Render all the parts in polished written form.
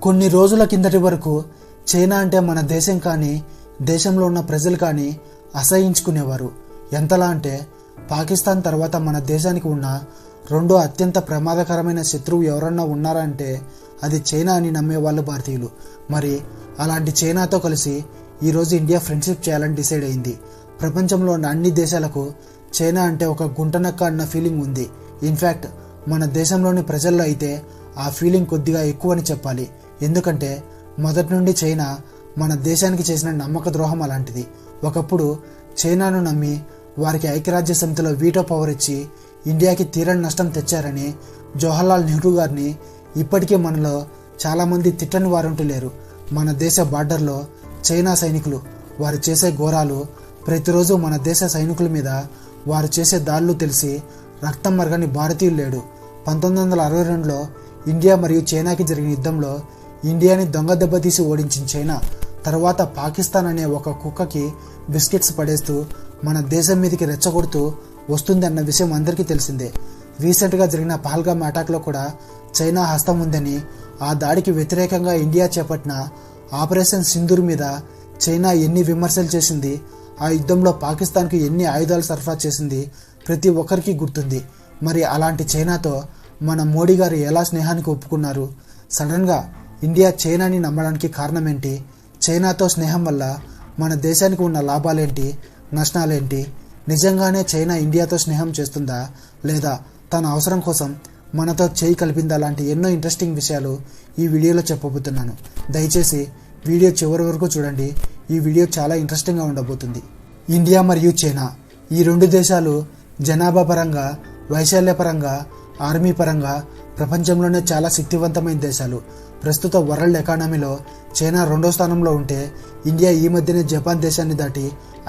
కొన్ని రోజుల కిందటి వరకు చైనా అంటే మన దేశం కానీ దేశంలో ఉన్న ప్రజలు కానీ అసహించుకునేవారు. ఎంతలా అంటే పాకిస్తాన్ తర్వాత మన దేశానికి ఉన్న రెండో అత్యంత ప్రమాదకరమైన శత్రువు ఎవరన్నా ఉన్నారా అంటే అది చైనా అని నమ్మేవాళ్ళు భారతీయులు. మరి అలాంటి చైనాతో కలిసి ఈరోజు ఇండియా ఫ్రెండ్షిప్ చేయాలని డిసైడ్ అయింది. ప్రపంచంలో ఉన్న అన్ని దేశాలకు చైనా అంటే ఒక గుంటనక్క అన్న ఫీలింగ్ ఉంది. ఇన్ఫ్యాక్ట్ మన దేశంలోని ప్రజల్లో అయితే ఆ ఫీలింగ్ కొద్దిగా ఎక్కువ అని చెప్పాలి. ఎందుకంటే మొదటి నుండి చైనా మన దేశానికి చేసిన నమ్మక ద్రోహం అలాంటిది. ఒకప్పుడు చైనాను నమ్మి వారికి ఐక్యరాజ్య సమితిలో వీటో పవర్ ఇచ్చి ఇండియాకి తీరని నష్టం తెచ్చారని జవహర్లాల్ నెహ్రూ గారిని ఇప్పటికీ మనలో చాలామంది తిట్టని వారంటూ లేరు. మన దేశ బార్డర్లో చైనా సైనికులు వారు చేసే ఘోరాలు, ప్రతిరోజు మన దేశ సైనికుల మీద వారు చేసే దాడులు తెలిసి రక్తం మరగని భారతీయులు లేడు. 1962లో ఇండియా మరియు చైనాకి జరిగిన యుద్ధంలో ఇండియాని దొంగ దెబ్బతీసి ఓడించిన చైనా తర్వాత పాకిస్తాన్ అనే ఒక కుక్కకి బిస్కెట్స్ పడేస్తూ మన దేశం మీదకి రెచ్చగొడుతూ వస్తుంది అన్న విషయం అందరికీ తెలిసిందే. రీసెంట్గా జరిగిన పహల్గామ్ అటాక్లో కూడా చైనా హస్తం ఉందని, ఆ దాడికి వ్యతిరేకంగా ఇండియా చేపట్టిన ఆపరేషన్ సింధూర్ మీద చైనా ఎన్ని విమర్శలు చేసింది, ఆ యుద్ధంలో పాకిస్తాన్కి ఎన్ని ఆయుధాలు సరఫరా చేసింది ప్రతి ఒక్కరికి గుర్తుంది. మరి అలాంటి చైనాతో మన మోడీ గారు ఎలా స్నేహానికి ఒప్పుకున్నారు? సడన్గా ఇండియా చైనాని నమ్మడానికి కారణం ఏంటి? చైనాతో స్నేహం వల్ల మన దేశానికి ఉన్న లాభాలేంటి, నష్టాలేంటి? నిజంగానే చైనా ఇండియాతో స్నేహం చేస్తుందా లేదా తన అవసరం కోసం మనతో చేయి కలిపిందా? లాంటి ఎన్నో ఇంట్రెస్టింగ్ విషయాలు ఈ వీడియోలో చెప్పబోతున్నాను. దయచేసి వీడియో చివరి వరకు చూడండి. ఈ వీడియో చాలా ఇంట్రెస్టింగ్గా ఉండబోతుంది. ఇండియా మరియు చైనా ఈ రెండు దేశాలు జనాభా పరంగా, వైశాల్య పరంగా, ఆర్మీ పరంగా ప్రపంచంలోనే చాలా శక్తివంతమైన దేశాలు. ప్రస్తుత వరల్డ్ ఎకానమీలో చైనా 2వ స్థానంలో ఉంటే ఇండియా ఈ మధ్యనే జపాన్ దేశాన్ని దాటి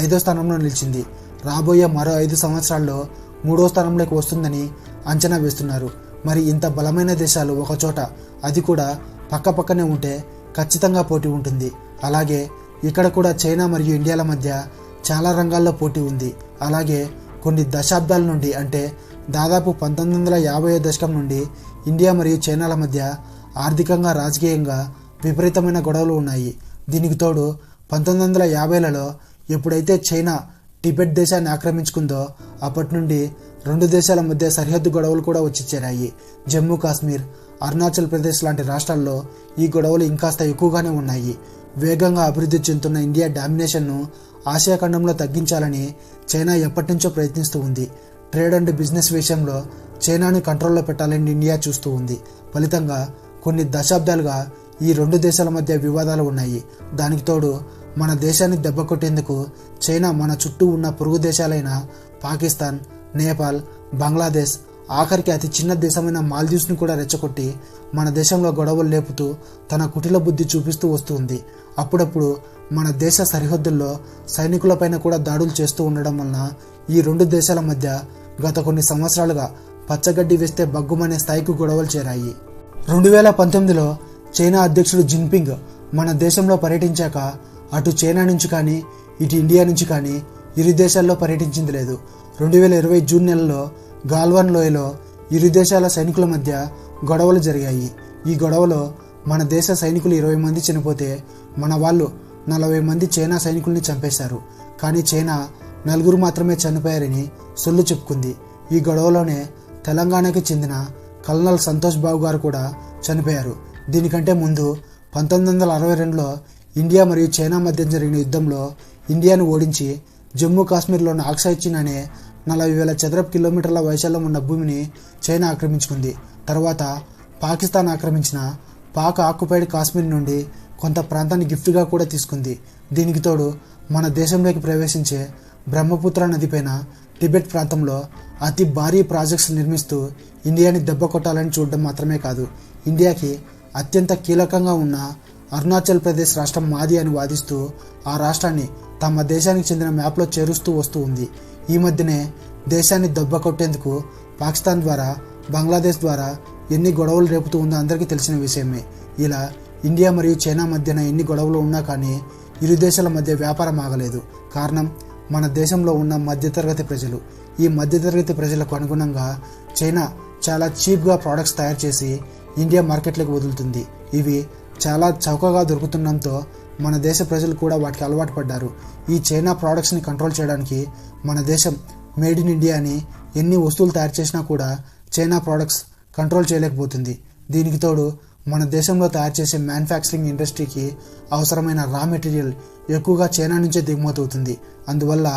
5వ స్థానంలో నిలిచింది. రాబోయే మరో 5 సంవత్సరాల్లో 3వ స్థానంలోకి వస్తుందని అంచనా వేస్తున్నారు. మరి ఇంత బలమైన దేశాలు ఒకచోట, అది కూడా పక్కపక్కనే ఉంటే ఖచ్చితంగా పోటీ ఉంటుంది. అలాగే ఇక్కడ కూడా చైనా మరియు ఇండియాల మధ్య చాలా రంగాల్లో పోటీ ఉంది. అలాగే కొన్ని దశాబ్దాల నుండి అంటే దాదాపు 1950వ దశకం నుండి ఇండియా మరియు చైనాల మధ్య ఆర్థికంగా, రాజకీయంగా విపరీతమైన గొడవలు ఉన్నాయి. దీనికి తోడు 1950లలో ఎప్పుడైతే చైనా టిబెట్ దేశాన్ని ఆక్రమించుకుందో అప్పటి నుండి రెండు దేశాల మధ్య సరిహద్దు గొడవలు కూడా వచ్చి చేరాయి. జమ్మూ కాశ్మీర్, అరుణాచల్ ప్రదేశ్ లాంటి రాష్ట్రాల్లో ఈ గొడవలు ఇంకాస్త ఎక్కువగానే ఉన్నాయి. వేగంగా అభివృద్ధి చెందుతున్న ఇండియా డామినేషన్ను ఆసియా ఖండంలో తగ్గించాలని చైనా ఎప్పటి నుంచో ప్రయత్నిస్తూ ఉంది. ట్రేడ్ అండ్ బిజినెస్ విషయంలో చైనాను కంట్రోల్లో పెట్టాలని ఇండియా చూస్తూ ఉంది. ఫలితంగా కొన్ని దశాబ్దాలుగా ఈ రెండు దేశాల మధ్య వివాదాలు ఉన్నాయి. దానికి తోడు మన దేశాన్ని దెబ్బకొట్టేందుకు చైనా మన చుట్టూ ఉన్న పొరుగు దేశాలైన పాకిస్తాన్, నేపాల్, బంగ్లాదేశ్, ఆఖరికి అతి చిన్న దేశమైన మాల్దీవ్స్ని కూడా రెచ్చగొట్టి మన దేశంలో గొడవలు లేపుతూ తన కుటిల బుద్ధి చూపిస్తూ వస్తుంది. అప్పుడప్పుడు మన దేశ సరిహద్దుల్లో సైనికులపైన కూడా దాడులు చేస్తూ ఉండడం వలన ఈ రెండు దేశాల మధ్య గత కొన్ని సంవత్సరాలుగా పచ్చగడ్డి వేస్తే బగ్గుమనే స్థాయికి గొడవలు చేరాయి. 2019లో చైనా అధ్యక్షుడు జిన్పింగ్ మన దేశంలో పర్యటించాక అటు చైనా నుంచి కానీ ఇటు ఇండియా నుంచి కానీ ఇరు దేశాల్లో పర్యటించింది లేదు. 2020 జూన్ నెలలో గాల్వాన్ లోయలో ఇరు దేశాల సైనికుల మధ్య గొడవలు జరిగాయి. ఈ గొడవలో మన దేశ సైనికులు 20 మంది చనిపోతే మన వాళ్ళు 40 మంది చైనా సైనికుల్ని చంపేశారు. కానీ చైనా 4 మాత్రమే చనిపోయారని సొల్లు చెప్పుకుంది. ఈ గొడవలోనే తెలంగాణకి చెందిన కల్నల్ సంతోష్ బాబు గారు కూడా చనిపోయారు. దీనికంటే ముందు 1962లో ఇండియా మరియు చైనా మధ్య జరిగిన యుద్ధంలో ఇండియాను ఓడించి జమ్మూ కాశ్మీర్లోని ఆక్సాయ్ చిన్ అనే 40,000 చదరపు కిలోమీటర్ల వైశాల్యం ఉన్న భూమిని చైనా ఆక్రమించుకుంది. తర్వాత పాకిస్తాన్ ఆక్రమించిన పాక్ ఆక్యుపైడ్ కాశ్మీర్ నుండి కొంత ప్రాంతాన్ని గిఫ్ట్గా కూడా తీసుకుంది. దీనికి తోడు మన దేశంలోకి ప్రవేశించే బ్రహ్మపుత్ర నదిపైన టిబెట్ ప్రాంతంలో అతి భారీ ప్రాజెక్ట్స్ నిర్మిస్తూ ఇండియాని దెబ్బ కొట్టాలని చూడడం మాత్రమే కాదు, ఇండియాకి అత్యంత కీలకంగా ఉన్న అరుణాచల్ ప్రదేశ్ రాష్ట్రం మాది అని వాదిస్తూ ఆ రాష్ట్రాన్ని తమ దేశానికి చెందిన మ్యాప్లో చేరుస్తూ వస్తూ ఉంది. ఈ మధ్యనే దేశాన్ని దెబ్బ కొట్టేందుకు పాకిస్తాన్ ద్వారా, బంగ్లాదేశ్ ద్వారా ఎన్ని గొడవలు రేపుతూ ఉందో అందరికీ తెలిసిన విషయమే. ఇలా ఇండియా మరియు చైనా మధ్యన ఎన్ని గొడవలు ఉన్నా కానీ ఇరు దేశాల మధ్య వ్యాపారం ఆగలేదు. కారణం మన దేశంలో ఉన్న మధ్యతరగతి ప్రజలు. ఈ మధ్యతరగతి ప్రజలకు అనుగుణంగా చైనా చాలా చీప్గా ప్రోడక్ట్స్ తయారు చేసి ఇండియా మార్కెట్లోకి వదులుతుంది. ఇవి చాలా చౌకగా దొరుకుతుండడంతో మన దేశ ప్రజలు కూడా వాటికి అలవాటు పడ్డారు. ఈ చైనా ప్రోడక్ట్స్ని కంట్రోల్ చేయడానికి మన దేశం మేడ్ ఇన్ ఇండియా అని ఎన్ని వస్తువులు తయారు చేసినా కూడా చైనా ప్రోడక్ట్స్ కంట్రోల్ చేయలేకపోతుంది. దీనికి తోడు మన దేశంలో తయారు చేసే మ్యానుఫ్యాక్చరింగ్ ఇండస్ట్రీకి అవసరమైన రా మెటీరియల్ ఎక్కువగా చైనా నుంచే దిగుమతవుతుంది. అందువల్ల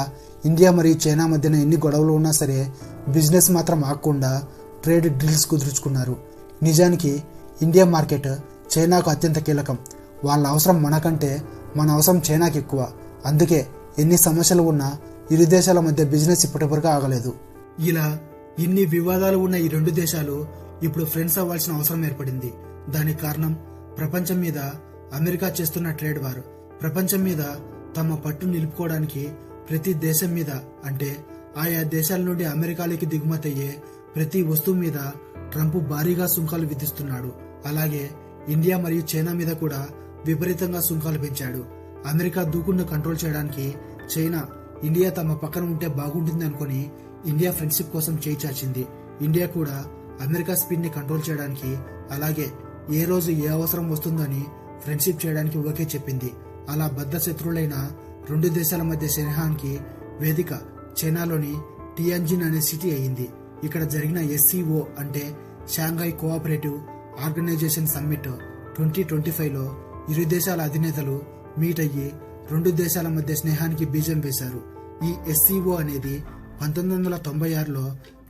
ఇండియా మరియు చైనా మధ్యన ఎన్ని గొడవలు ఉన్నా సరే బిజినెస్ మాత్రం ఆగకుండా ట్రేడ్ డీల్స్ కుదుర్చుకున్నారు. నిజానికి ఇండియా మార్కెట్ చైనాకు అత్యంత కీలకం. వాళ్ళ అవసరం మనకంటే మన అవసరం చైనాకి ఎక్కువ. అందుకే ఎన్ని సమస్యలు ఉన్నా ఇరు దేశాల మధ్య బిజినెస్ ఇప్పటివరకు ఆగలేదు. ఇలా ఇన్ని వివాదాలు ఉన్న ఈ రెండు దేశాలు ఇప్పుడు ఫ్రెండ్స్ అవ్వాల్సిన అవసరం ఏర్పడింది. దానికి కారణం ప్రపంచం మీద అమెరికా చేస్తున్న ట్రేడ్ వార్. ప్రపంచం మీద తమ పట్టు నిలుపుకోవడానికి ప్రతి దేశం మీద అంటే ఆయా దేశాల నుండి అమెరికాలోకి దిగుమతి అయ్యే ప్రతి వస్తువు మీద ట్రంప్ భారీగా సుంకాలు విధిస్తున్నాడు. అలాగే ఇండియా మరియు చైనా మీద కూడా విపరీతంగా సుంకాలు పెంచాడు. అమెరికా దూకుడును కంట్రోల్ చేయడానికి చైనా ఇండియా తమ పక్కన ఉంటే బాగుంటుంది అనుకుని ఇండియా ఫ్రెండ్షిప్ కోసం చేయి చాచింది. ఇండియా కూడా అమెరికా స్పీడ్ ని కంట్రోల్ చేయడానికి అలాగే ఏ రోజు ఏ అవసరం వస్తుందని ఫ్రెండ్షిప్ చేయడానికి ఓకే చెప్పింది. అలా బద్ధ శత్రువులైన రెండు దేశాల మధ్య స్నేహానికి వేదిక చైనాలోని టియాన్జిన్ అనే సిటీ అయింది. ఇక్కడ జరిగిన SCO అంటే షాంఘై కోఆపరేటివ్ ఆర్గనైజేషన్ సమ్మిట్ 2025లో ఇరు దేశాల అధినేతలు మీట్ అయ్యి రెండు దేశాల మధ్య స్నేహానికి బీజం వేశారు. ఈ SCO అనేది 1996లో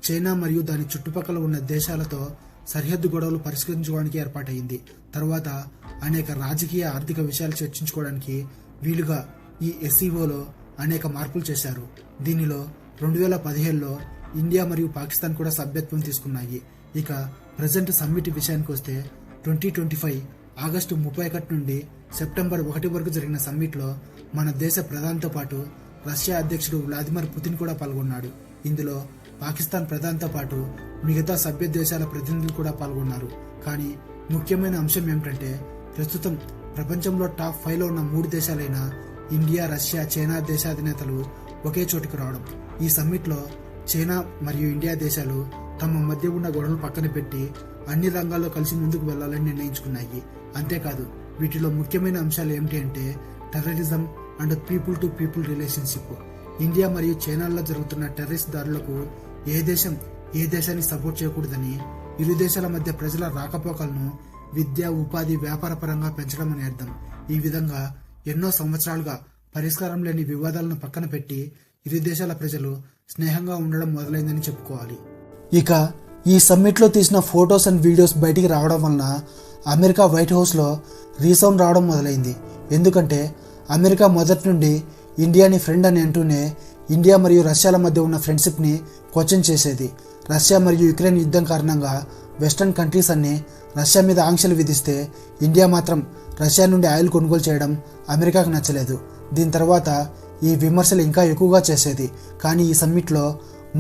చైనా మరియు దాని చుట్టుపక్కల ఉన్న దేశాలతో సరిహద్దు గొడవలు పరిష్కరించుకోవడానికి ఏర్పాటైంది. తర్వాత అనేక రాజకీయ ఆర్థిక విషయాలు చర్చించుకోవడానికి వీలుగా ఈ SCOలో అనేక మార్పులు చేశారు. దీనిలో 2017లో ఇండియా మరియు పాకిస్తాన్ కూడా సభ్యత్వం తీసుకున్నాయి. ఇక ప్రజెంట్ సమ్మిట్ విషయానికి వస్తే 2025 ఆగస్టు 31 నుండి సెప్టెంబర్ 1 వరకు జరిగిన సమ్మిట్లో మన దేశ ప్రధానితో పాటు రష్యా అధ్యక్షుడు వ్లాదిమిర్ పుతిన్ కూడా పాల్గొన్నాడు. ఇందులో పాకిస్తాన్ ప్రధానితో పాటు మిగతా సభ్య దేశాల ప్రతినిధులు కూడా పాల్గొన్నారు. కానీ ముఖ్యమైన అంశం ఏమిటంటే ప్రస్తుతం ప్రపంచంలో టాప్ 5లో ఉన్న 3 దేశాలైన ఇండియా, రష్యా, చైనా దేశాధినేతలు ఒకే చోటికి రావడం. ఈ సమ్మిట్లో చైనా మరియు ఇండియా దేశాలు తమ మధ్య ఉన్న గొడవలు పక్కన పెట్టి అన్ని రంగాల్లో కలిసి ముందుకు వెళ్లాలని నిర్ణయించుకున్నాయి. అంతేకాదు వీటిలో ముఖ్యమైన అంశాలు ఏమిటి అంటే terrorism and people to people relationship. India మరియు చైనాల్లో జరుగుతున్న టెర్రరిస్ట్ దాడులకు ఏ దేశం ఏ దేశాన్ని సపోర్ట్ చేయకూడదని ఇరు దేశాల మధ్య ప్రజల రాకపోకలను విద్య, ఉపాధి, వ్యాపార పరంగా పెంచడం అని అర్థం. ఈ విధంగా ఎన్నో సంవత్సరాలుగా పరిష్కారం లేని వివాదాలను పక్కన పెట్టి ఇరు దేశాల ప్రజలు స్నేహంగా ఉండడం మొదలైందని చెప్పుకోవాలి. ఇక ఈ సమ్మిట్లో తీసిన ఫొటోస్ అండ్ వీడియోస్ బయటికి రావడం వలన అమెరికా వైట్ హౌస్లో రీసౌండ్ రావడం మొదలైంది. ఎందుకంటే అమెరికా మొదటి నుండి ఇండియాని ఫ్రెండ్ అని అంటూనే ఇండియా మరియు రష్యాల మధ్య ఉన్న ఫ్రెండ్షిప్ని క్వశ్చన్ చేసేది. రష్యా మరియు యుక్రెయిన్ యుద్ధం కారణంగా వెస్టర్న్ కంట్రీస్ అన్ని రష్యా మీద ఆంక్షలు విధిస్తే ఇండియా మాత్రం రష్యా నుండి ఆయిల్ కొనుగోలు చేయడం అమెరికాకు నచ్చలేదు. దీని తర్వాత ఈ విమర్శలు ఇంకా ఎక్కువగా చేసేది. కానీ ఈ సమ్మిట్లో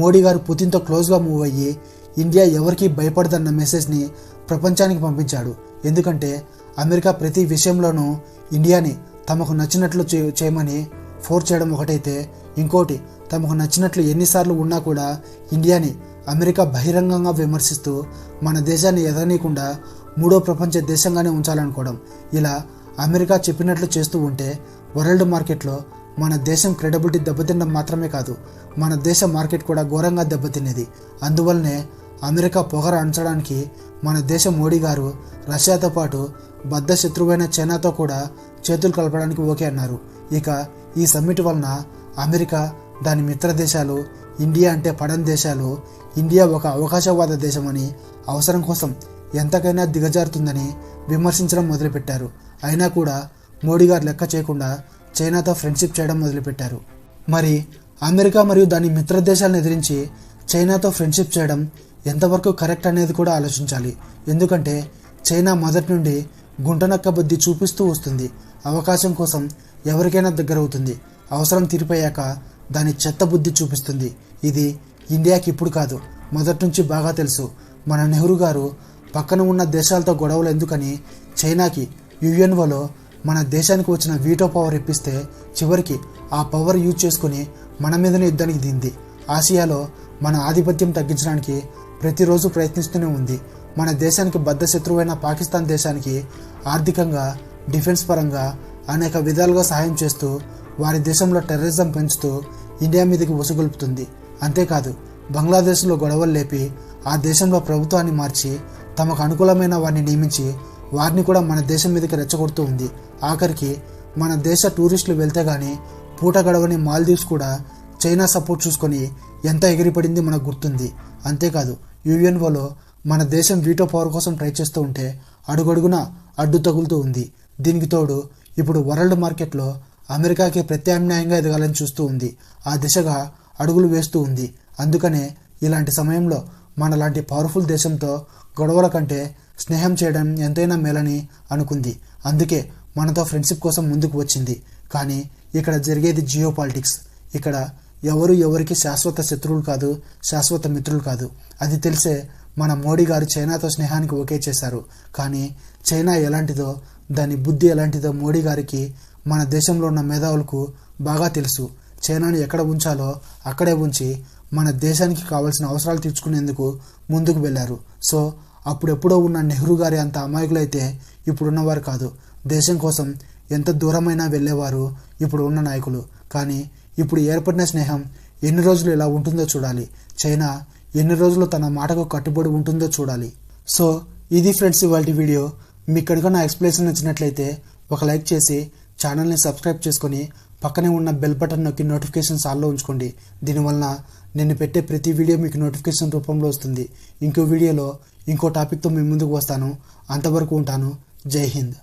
మోడీ గారు పుతిన్తో క్లోజ్గా మూవ్ అయ్యి ఇండియా ఎవరికీ భయపడదన్న మెసేజ్ని ప్రపంచానికి పంపించాడు. ఎందుకంటే అమెరికా ప్రతి విషయంలోనూ ఇండియాని తమకు నచ్చినట్లు చేయమని ఫోర్స్ చేయడం ఒకటైతే, ఇంకోటి తమకు నచ్చినట్లు ఎన్నిసార్లు ఉన్నా కూడా ఇండియాని అమెరికా బహిరంగంగా విమర్శిస్తూ మన దేశాన్ని ఎదగనీయకుండా మూడో ప్రపంచ దేశంగానే ఉంచాలనుకోవడం. ఇలా అమెరికా చెప్పినట్లు చేస్తూ ఉంటే వరల్డ్ మార్కెట్లో మన దేశం క్రెడిబిలిటీ దెబ్బతినడం మాత్రమే కాదు, మన దేశ మార్కెట్ కూడా ఘోరంగా దెబ్బతినేది. అందువల్లనే అమెరికా పొగర అంచడానికి మన దేశ మోడీ గారు రష్యాతో పాటు బద్ధ శత్రువైన చైనాతో కూడా చేతులు కలపడానికి ఓకే అన్నారు. ఇక ఈ సమ్మిట్ వలన అమెరికా, దాని మిత్ర దేశాలు, ఇండియా అంటే పడని దేశాలు ఇండియా ఒక అవకాశవాద దేశమని, అవసరం కోసం ఎంతకైనా దిగజారుతుందని విమర్శించడం మొదలుపెట్టారు. అయినా కూడా మోడీ గారు లెక్క చేయకుండా చైనాతో ఫ్రెండ్షిప్ చేయడం మొదలుపెట్టారు. మరి అమెరికా మరియు దాని మిత్ర దేశాలను ఎదిరించి చైనాతో ఫ్రెండ్షిప్ చేయడం ఎంతవరకు కరెక్ట్ అనేది కూడా ఆలోచించాలి. ఎందుకంటే చైనా మొదటి నుండి గుంటనక్క బుద్ధి చూపిస్తూ వస్తుంది. అవకాశం కోసం ఎవరికైనా దగ్గరవుతుంది, అవసరం తీరిపోయాక దాని చెత్త బుద్ధి చూపిస్తుంది. ఇది ఇండియాకి ఇప్పుడు కాదు, మొదటి నుంచి బాగా తెలుసు. మన నెహ్రూ గారు పక్కన ఉన్న దేశాలతో గొడవలు ఎందుకని చైనాకి UNOలో మన దేశానికి వచ్చిన వీటో పవర్ ఇప్పిస్తే చివరికి ఆ పవర్ యూజ్ చేసుకుని మన మీదనే యుద్ధానికి దింది. ఆసియాలో మన ఆధిపత్యం తగ్గించడానికి ప్రతిరోజు ప్రయత్నిస్తూనే ఉంది. మన దేశానికి బద్ధ శత్రువైన పాకిస్తాన్ దేశానికి ఆర్థికంగా, డిఫెన్స్ పరంగా అనేక విధాలుగా సహాయం చేస్తూ వారి దేశంలో టెర్రరిజం పెంచుతూ ఇండియా మీదకి ఉసుగొల్పుతుంది. అంతేకాదు బంగ్లాదేశ్లో గొడవలు లేపి ఆ దేశంలో ప్రభుత్వాన్ని మార్చి తమకు అనుకూలమైన వారిని నియమించి వారిని కూడా మన దేశం మీదకి రెచ్చగొడుతూ ఉంది. ఆఖరికి మన దేశ టూరిస్టులు వెళ్తే గానీ పూట గడవని మాల్దీవ్స్ కూడా చైనా సపోర్ట్ చూసుకొని ఎంత ఎగిరిపడింది మనకు గుర్తుంది. అంతేకాదు యుఎన్ఓలో మన దేశం వీటో పవర్ కోసం ట్రై చేస్తూ ఉంటే అడుగడుగున అడ్డు తగులుతూ ఉంది. దీనికి తోడు ఇప్పుడు వరల్డ్ మార్కెట్లో అమెరికాకి ప్రత్యామ్నాయంగా ఎదగాలని చూస్తూ ఉంది. ఆ దిశగా అడుగులు వేస్తూ ఉంది. అందుకనే ఇలాంటి సమయంలో మనలాంటి పవర్ఫుల్ దేశంతో గొడవల కంటే స్నేహం చేయడం ఎంతైనా మేలని అనుకుంది. అందుకే మనతో ఫ్రెండ్షిప్ కోసం ముందుకు వచ్చింది. కానీ ఇక్కడ జరిగేది జియో పాలిటిక్స్. ఇక్కడ ఎవరికి శాశ్వత శత్రువులు కాదు, శాశ్వత మిత్రులు కాదు. అది తెలిసే మన మోడీ గారు చైనాతో స్నేహానికి ఓకే చేశారు. కానీ చైనా ఎలాంటిదో, దాని బుద్ధి ఎలాంటిదో మోడీ గారికి మన దేశంలో ఉన్న మేధావులకు బాగా తెలుసు. చైనాని ఎక్కడ ఉంచాలో అక్కడే ఉంచి మన దేశానికి కావాల్సిన అవసరాలు తీర్చుకునేందుకు ముందుకు వెళ్ళారు. సో అప్పుడెప్పుడో ఉన్న నెహ్రూ గారి అంత అమాయకులైతే ఇప్పుడున్నవారు కాదు. దేశం కోసం ఎంత దూరమైనా వెళ్ళేవారు ఇప్పుడు ఉన్న నాయకులు. కానీ ఇప్పుడు ఏర్పడిన స్నేహం ఎన్ని రోజులు ఇలా ఉంటుందో చూడాలి. చైనా ఎన్ని రోజులు తన మాటకు కట్టుబడి ఉంటుందో చూడాలి. సో ఇది ఫ్రెండ్స్ ఇవాల్టి వీడియో. మీకు కనుక నా ఎక్స్ప్లెనేషన్ నచ్చినట్లయితే ఒక లైక్ చేసి ఛానల్ని సబ్స్క్రైబ్ చేసుకొని పక్కనే ఉన్న బెల్ బటన్ నొక్కి నోటిఫికేషన్స్ ఆన్లో ఉంచుకోండి. దీనివల్ల నేను పెట్టే ప్రతి వీడియో మీకు నోటిఫికేషన్ రూపంలో వస్తుంది. ఇంకో వీడియోలో ఇంకో టాపిక్తో మీ ముందుకు వస్తాను. అంతవరకు ఉంటాను. జై హింద్.